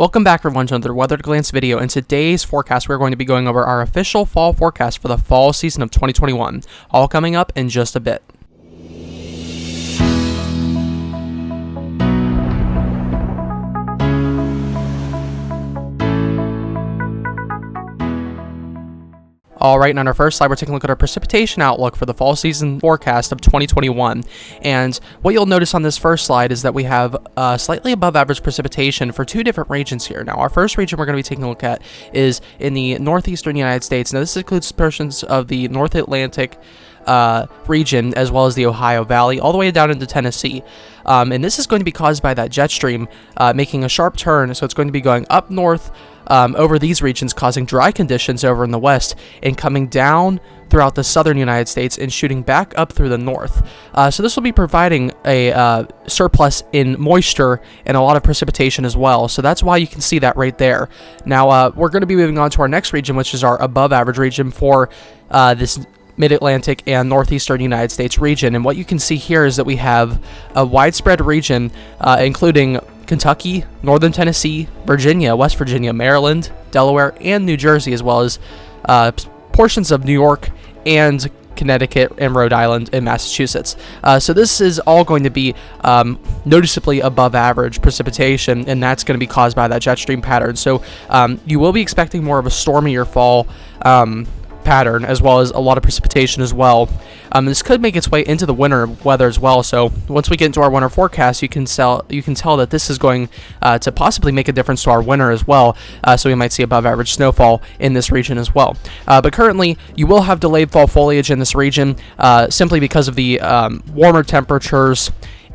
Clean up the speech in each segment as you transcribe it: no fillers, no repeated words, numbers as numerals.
Welcome back everyone to another Weather at a Glance video. In today's forecast, we're going to be going over our official fall forecast for the fall season of 2021, all coming up in just a bit. Alright, and on our first slide, we're taking a look at our precipitation outlook for the fall season forecast of 2021. And what you'll notice on this first slide is that we have slightly above average precipitation for two different regions here. Now, our first region we're going to be taking a look at is in the northeastern United States. Now, this includes portions of the North Atlantic region as well as the Ohio Valley all the way down into Tennessee. And this is going to be caused by that jet stream making a sharp turn, so it's going to be going up north over these regions, causing dry conditions over in the west and coming down throughout the southern United States and shooting back up through the north. So this will be providing a surplus in moisture and a lot of precipitation as well. So that's why you can see that right there. Now we're going to be moving on to our next region, which is our above average region for this Mid-Atlantic and Northeastern United States region. And what you can see here is that we have a widespread region including Kentucky, Northern Tennessee, Virginia, West Virginia, Maryland, Delaware, and New Jersey, as well as portions of New York and Connecticut and Rhode Island and Massachusetts. So this is all going to be noticeably above average precipitation, and that's going to be caused by that jet stream pattern. So you will be expecting more of a stormier fall pattern, as well as a lot of precipitation as well. This could make its way into the winter weather as well. So once we get into our winter forecast, you can tell that this is going to possibly make a difference to our winter as well. So we might see above average snowfall in this region as well. But currently, you will have delayed fall foliage in this region simply because of the warmer temperatures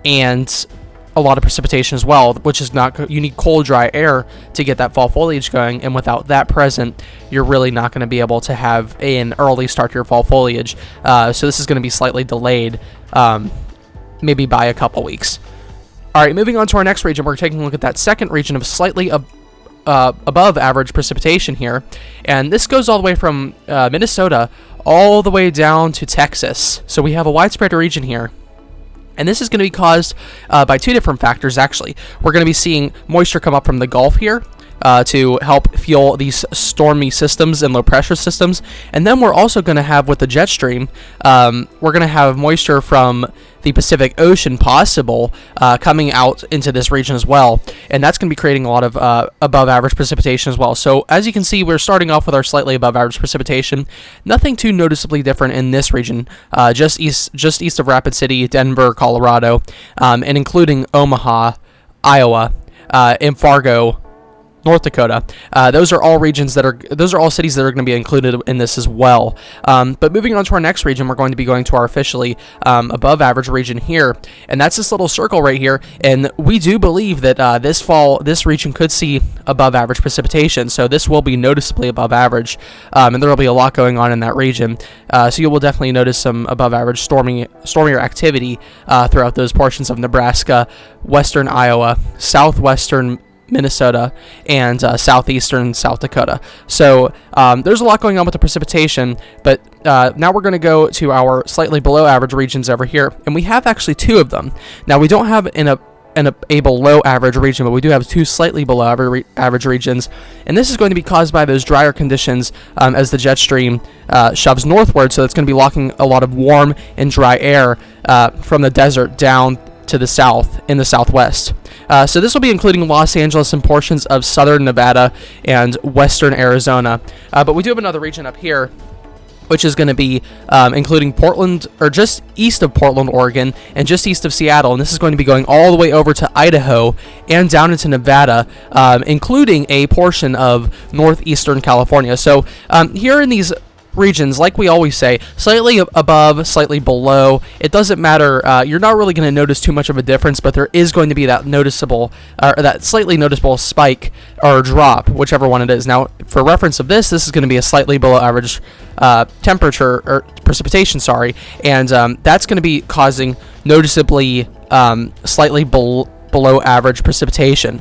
and a lot of precipitation as well, which is not, you need cold, dry air to get that fall foliage going, and without that present, you're really not going to be able to have an early start to your fall foliage. So this is going to be slightly delayed, maybe by a couple weeks. All right, moving on to our next region, we're taking a look at that second region of slightly above average precipitation here, and this goes all the way from Minnesota all the way down to Texas. So we have a widespread region here. And this is going to be caused by two different factors, actually. We're going to be seeing moisture come up from the Gulf here to help fuel these stormy systems and low-pressure systems. And then we're also going to have, with the jet stream, we're going to have moisture from the Pacific Ocean possible coming out into this region as well. And that's going to be creating a lot of above-average precipitation as well. So as you can see, we're starting off with our slightly above-average precipitation. Nothing too noticeably different in this region, just east of Rapid City, Denver, Colorado, and including Omaha, Iowa, and Fargo, North Dakota. Those are all cities that are going to be included in this as well. But moving on to our next region, we're going to be going to our officially above average region here, and that's this little circle right here. And we do believe that this fall, this region could see above average precipitation. So this will be noticeably above average, and there will be a lot going on in that region. So you will definitely notice some above average stormier activity throughout those portions of Nebraska, western Iowa, southwestern Minnesota, and southeastern South Dakota. So there's a lot going on with the precipitation, but now we're going to go to our slightly below average regions over here, and we have actually two of them. Now we don't have a below average region, but we do have two slightly below average regions, and this is going to be caused by those drier conditions as the jet stream shoves northward. So it's going to be locking a lot of warm and dry air from the desert down to the south in the southwest. So this will be including Los Angeles and portions of southern Nevada and western Arizona. But we do have another region up here, which is going to be including Portland, or just east of Portland, Oregon, and just east of Seattle. And this is going to be going all the way over to Idaho and down into Nevada, including a portion of northeastern California. So here in these regions, like we always say, slightly above, slightly below. It doesn't matter. You're not really going to notice too much of a difference, but there is going to be that noticeable, or that slightly noticeable spike or drop, whichever one it is. Now, for reference of this is going to be a slightly below average temperature or precipitation, sorry, and that's going to be causing noticeably slightly below average precipitation.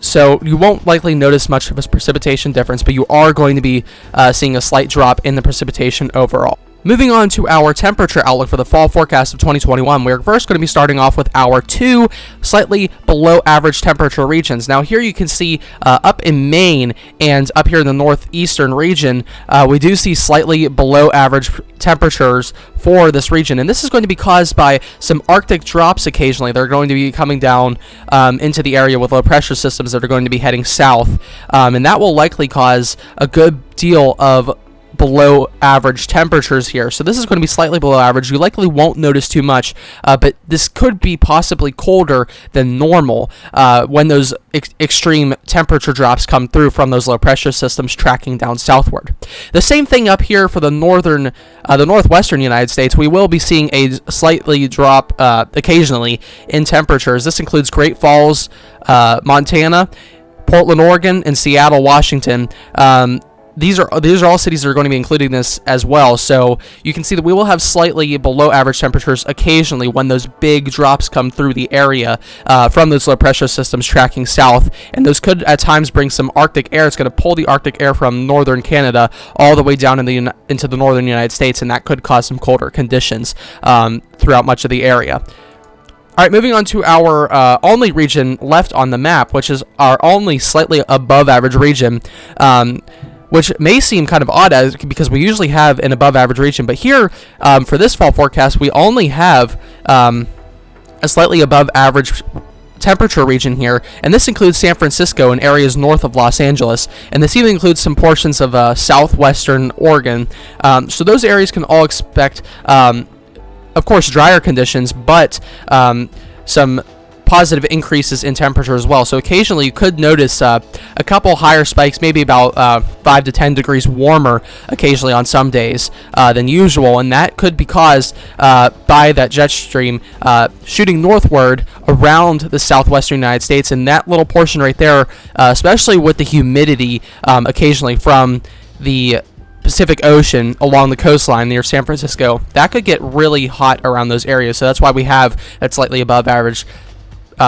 So you won't likely notice much of a precipitation difference, but you are going to be seeing a slight drop in the precipitation overall. Moving on to our temperature outlook for the fall forecast of 2021, we're first going to be starting off with our two slightly below average temperature regions. Now here you can see up in Maine and up here in the northeastern region, we do see slightly below average temperatures for this region, and this is going to be caused by some Arctic drops occasionally. They're going to be coming down into the area with low pressure systems that are going to be heading south, and that will likely cause a good deal of below average temperatures here. So this is going to be slightly below average. You likely won't notice too much, but this could be possibly colder than normal when those extreme temperature drops come through from those low pressure systems tracking down southward. The same thing up here for the northwestern United States. We will be seeing a slightly drop occasionally in temperatures. This includes Great Falls, Montana, Portland, Oregon, and Seattle, Washington. These are all cities that are going to be including this as well. So you can see that we will have slightly below average temperatures occasionally when those big drops come through the area from those low pressure systems tracking south, and those could at times bring some Arctic air. It's going to pull the Arctic air from northern Canada all the way down into the northern United States, and that could cause some colder conditions throughout much of the area. All right, moving on to our only region left on the map, which is our only slightly above average region, which may seem kind of odd because we usually have an above average region. But here, for this fall forecast, we only have a slightly above average temperature region here, and this includes San Francisco and areas north of Los Angeles, and this even includes some portions of southwestern Oregon. So those areas can all expect, of course, drier conditions, but some positive increases in temperature as well. So occasionally you could notice a couple higher spikes, maybe about 5 to 10 degrees warmer occasionally on some days than usual, and that could be caused by that jet stream shooting northward around the southwestern United States, and that little portion right there, especially with the humidity occasionally from the Pacific Ocean along the coastline near San Francisco, that could get really hot around those areas. So that's why we have that slightly above average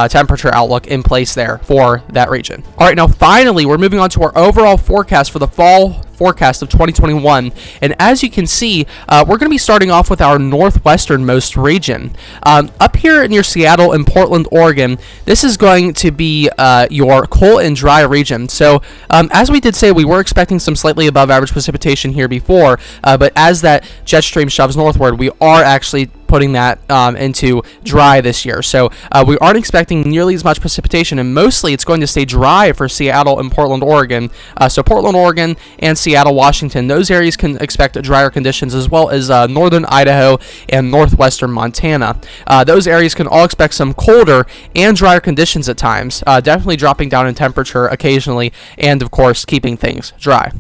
temperature outlook in place there for that region. All right, now finally, we're moving on to our overall forecast for the fall forecast of 2021, and as you can see, we're going to be starting off with our northwesternmost region. Up here near Seattle and Portland, Oregon, this is going to be your cool and dry region. So as we did say, we were expecting some slightly above average precipitation here before, but as that jet stream shoves northward, we are actually putting that into dry this year. So we aren't expecting nearly as much precipitation, and mostly it's going to stay dry for Seattle and Portland, Oregon. So Portland, Oregon and Seattle, Washington, those areas can expect drier conditions, as well as northern Idaho and northwestern Montana. Those areas can all expect some colder and drier conditions at times, definitely dropping down in temperature occasionally, and of course keeping things dry.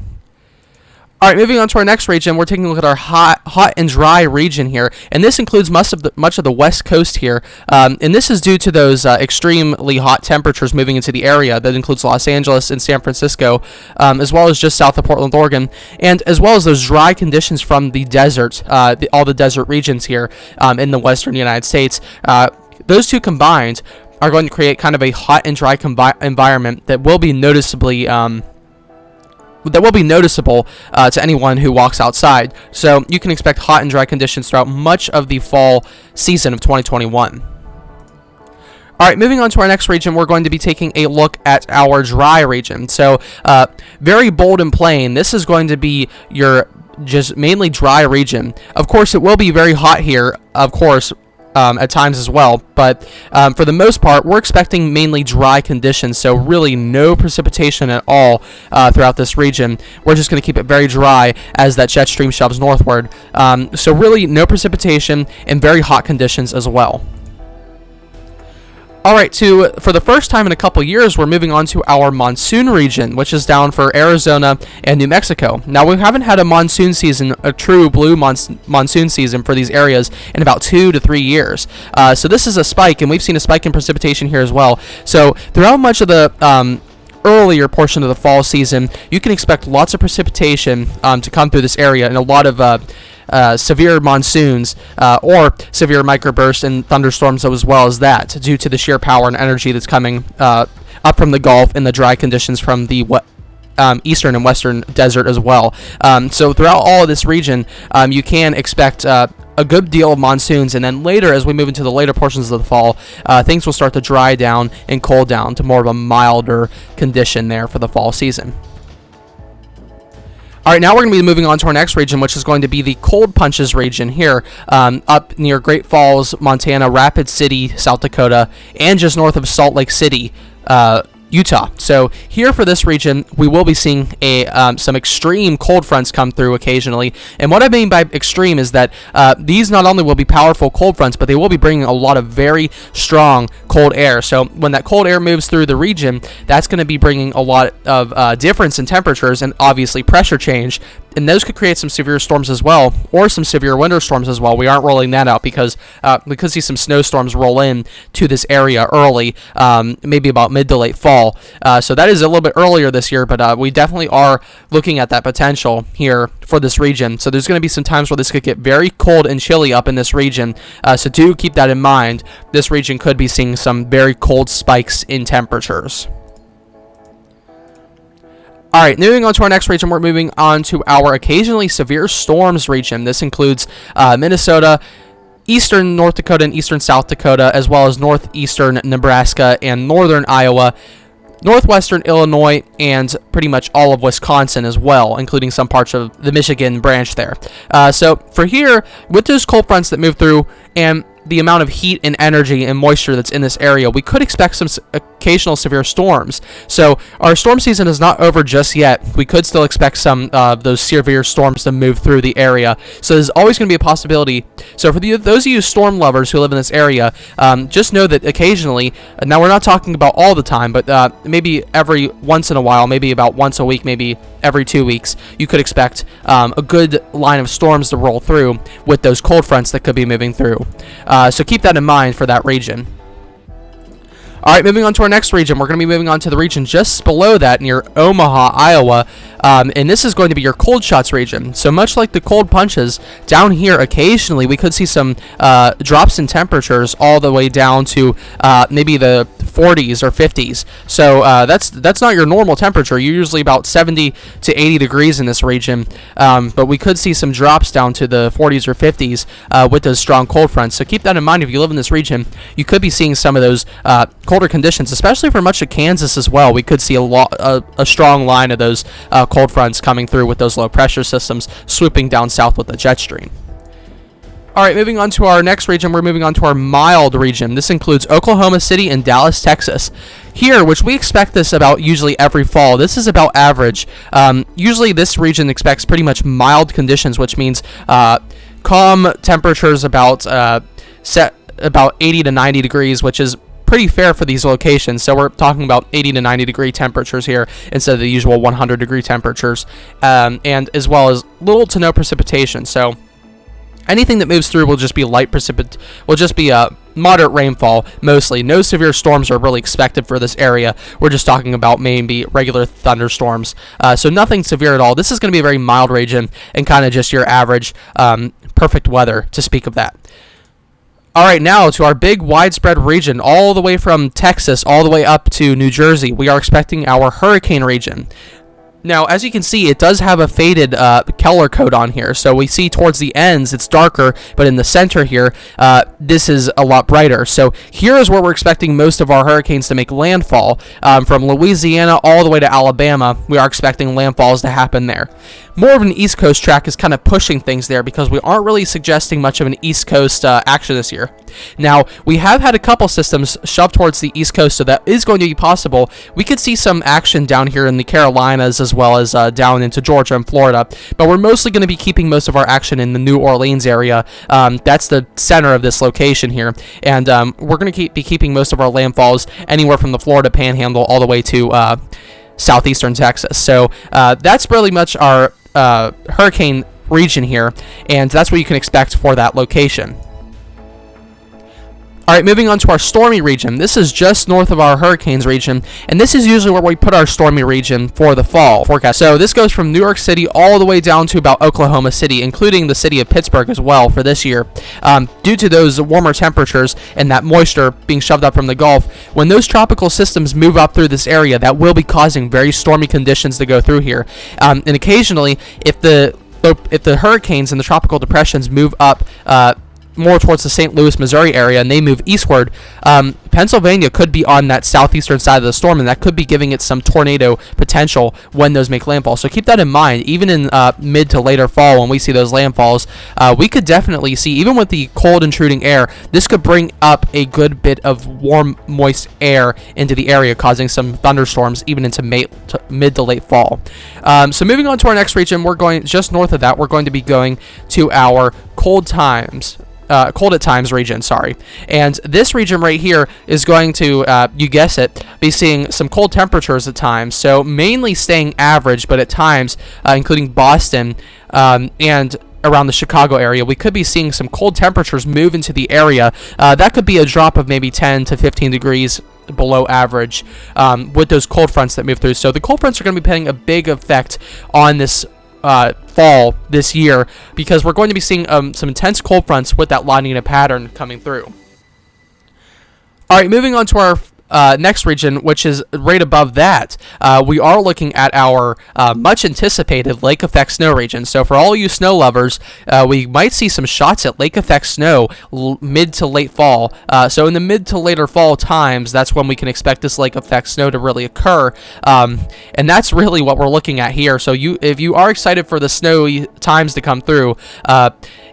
All right, moving on to our next region, we're taking a look at our hot and dry region here, and this includes much of the west coast here, and this is due to those extremely hot temperatures moving into the area. That includes Los Angeles and San Francisco, as well as just south of Portland, Oregon, and as well as those dry conditions from the desert, all the desert regions here in the western United States. Those two combined are going to create kind of a hot and dry environment that will be noticeable to anyone who walks outside. So you can expect hot and dry conditions throughout much of the fall season of 2021. All right, moving on to our next region, we're going to be taking a look at our dry region. So very bold and plain, this is going to be your just mainly dry region. Of course, it will be very hot here, of course, at times as well, but for the most part, we're expecting mainly dry conditions, so really no precipitation at all throughout this region. We're just going to keep it very dry as that jet stream shoves northward, so really no precipitation and very hot conditions as well. All right, for the first time in a couple years, we're moving on to our monsoon region, which is down for Arizona and New Mexico. Now, we haven't had a monsoon season, a true blue monsoon season for these areas in about 2 to 3 years. So this is a spike, and we've seen a spike in precipitation here as well. So throughout much of the earlier portion of the fall season, you can expect lots of precipitation to come through this area, and a lot of severe monsoons or severe microbursts and thunderstorms as well as that, due to the sheer power and energy that's coming up from the Gulf and the dry conditions from the eastern and western desert as well. So throughout all of this region, you can expect a good deal of monsoons, and then later, as we move into the later portions of the fall, things will start to dry down and cool down to more of a milder condition there for the fall season. All right, now we're going to be moving on to our next region, which is going to be the cold punches region here, up near Great Falls, Montana, Rapid City, South Dakota, and just north of Salt Lake City, Utah. So here for this region, we will be seeing some extreme cold fronts come through occasionally. And what I mean by extreme is that these not only will be powerful cold fronts, but they will be bringing a lot of very strong cold air. So when that cold air moves through the region, that's going to be bringing a lot of difference in temperatures and obviously pressure change. And those could create some severe storms as well, or some severe winter storms as well. We aren't rolling that out because we could see some snowstorms roll in to this area early, maybe about mid to late fall. So that is a little bit earlier this year, but we definitely are looking at that potential here for this region. So there's going to be some times where this could get very cold and chilly up in this region. So do keep that in mind. This region could be seeing some very cold spikes in temperatures. All right, moving on to our next region, we're moving on to our occasionally severe storms region. This includes Minnesota, eastern North Dakota, and eastern South Dakota, as well as northeastern Nebraska and northern Iowa, northwestern Illinois, and pretty much all of Wisconsin as well, including some parts of the Michigan branch there. So for here, with those cold fronts that move through and the amount of heat and energy and moisture that's in this area, we could expect some occasional severe storms. So our storm season is not over just yet. We could still expect some of those severe storms to move through the area. So there's always going to be a possibility. So for those of you storm lovers who live in this area, just know that occasionally, now we're not talking about all the time, but maybe every once in a while, maybe about once a week, maybe every 2 weeks, you could expect a good line of storms to roll through with those cold fronts that could be moving through. So keep that in mind for that region. All right, moving on to our next region. We're going to be moving on to the region just below that near Omaha, Iowa. And this is going to be your cold shots region. So much like the cold punches, down here occasionally we could see some drops in temperatures all the way down to maybe the 40s or 50s. So that's not your normal temperature. You're usually about 70 to 80 degrees in this region. But we could see some drops down to the 40s or 50s with those strong cold fronts. So keep that in mind if you live in this region. You could be seeing some of those colder conditions, especially for much of Kansas as well. We could see a strong line of those cold fronts coming through with those low pressure systems swooping down south with the jet stream. All right, moving on to our next region, we're moving on to our mild region. This includes Oklahoma City and Dallas, Texas. Here, which we expect this about usually every fall, this is about average. Usually this region expects pretty much mild conditions, which means calm temperatures about 80 to 90 degrees, which is pretty fair for these locations. So we're talking about 80 to 90 degree temperatures here instead of the usual 100 degree temperatures, and as well as little to no precipitation. So anything that moves through will just be moderate rainfall mostly. No severe storms are really expected for this area. We're just talking about maybe regular thunderstorms. So nothing severe at all. This is going to be a very mild region and kind of just your average perfect weather to speak of that. All right, now to our big widespread region, all the way from Texas all the way up to New Jersey. We are expecting our hurricane region. Now, as you can see, it does have a faded color code on here. So we see towards the ends, it's darker, but in the center here, this is a lot brighter. So here is where we're expecting most of our hurricanes to make landfall. From Louisiana all the way to Alabama, we are expecting landfalls to happen there. More of an East Coast track is kind of pushing things there because we aren't really suggesting much of an East Coast action this year. Now, we have had a couple systems shoved towards the East Coast, so that is going to be possible. We could see some action down here in the Carolinas as well as down into Georgia and Florida, but we're mostly going to be keeping most of our action in the New Orleans area. That's the center of this location here, and we're going to be keeping most of our landfalls anywhere from the Florida Panhandle all the way to southeastern Texas. So that's really much our hurricane region here, and that's what you can expect for that location. Alright, moving on to our stormy region. This is just north of our hurricanes region, and this is usually where we put our stormy region for the fall forecast. So this goes from New York City all the way down to about Oklahoma City, including the city of Pittsburgh as well for this year. Due to those warmer temperatures and that moisture being shoved up from the Gulf, when those tropical systems move up through this area, that will be causing very stormy conditions to go through here. And occasionally, if the hurricanes and the tropical depressions move up more towards the St. Louis, Missouri area, and they move eastward, Pennsylvania could be on that southeastern side of the storm, and that could be giving it some tornado potential when those make landfall. So keep that in mind. Even in mid to later fall, when we see those landfalls, we could definitely see, even with the cold intruding air, this could bring up a good bit of warm, moist air into the area, causing some thunderstorms even into mid to late fall. So moving on to our next region, we're going just north of that. We're going to be going to our cold at times region, and this region right here is going to, you guess it, be seeing some cold temperatures at times, so mainly staying average, but at times, including Boston and around the Chicago area, we could be seeing some cold temperatures move into the area. That could be a drop of maybe 10 to 15 degrees below average with those cold fronts that move through. So the cold fronts are going to be having a big effect on this fall this year, because we're going to be seeing some intense cold fronts with that La Nina pattern coming through. Alright, moving on to our next region, which is right above that, we are looking at our much anticipated lake effect snow region. So for all you snow lovers, we might see some shots at lake effect snow mid to late fall. So in the mid to later fall times, that's when we can expect this lake effect snow to really occur, and that's really what we're looking at here. So if you are excited for the snowy times to come through,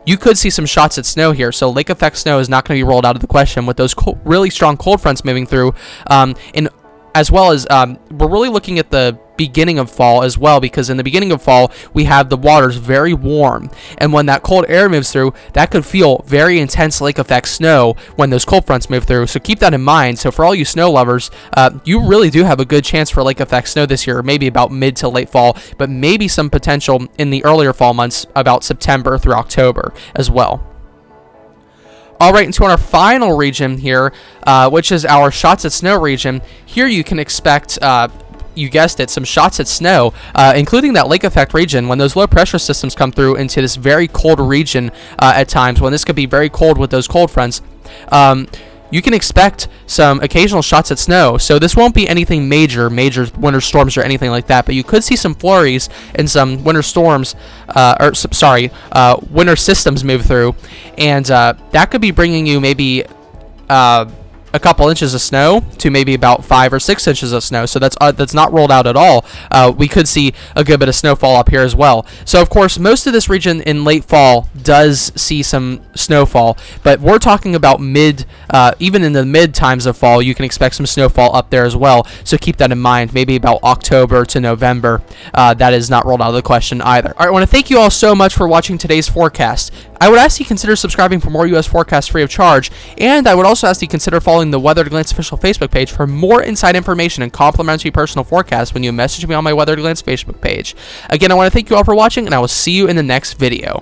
you could see some shots at snow here. So lake effect snow is not going to be rolled out of the question with those really strong cold fronts moving through, and as well as we're really looking at the beginning of fall as well, because in the beginning of fall we have the waters very warm, and when that cold air moves through, that could feel very intense lake effect snow when those cold fronts move through. So keep that in mind. So for all you snow lovers, you really do have a good chance for lake effect snow this year, maybe about mid to late fall, but maybe some potential in the earlier fall months, about September through October as well. Alright, and so on our final region here, which is our shots at snow region, here you can expect, you guessed it, some shots at snow, including that lake effect region when those low pressure systems come through into this very cold region at times, when this could be very cold with those cold fronts. You can expect some occasional shots at snow. So this won't be anything major winter storms or anything like that, but you could see some flurries and some winter storms, winter systems move through, and that could be bringing you maybe a couple inches of snow to maybe about 5 or 6 inches of snow. So that's not rolled out at all. We could see a good bit of snowfall up here as well. So of course, most of this region in late fall does see some snowfall, but we're talking about even in the mid times of fall, you can expect some snowfall up there as well. So keep that in mind. Maybe about October to November, that is not rolled out of the question either. All right, I want to thank you all so much for watching today's forecast. I would ask you consider subscribing for more U.S. forecasts free of charge, and I would also ask you consider following the Weather at a Glance official Facebook page for more inside information and complimentary personal forecasts when you message me on my Weather at a Glance Facebook page. Again, I want to thank you all for watching, and I will see you in the next video.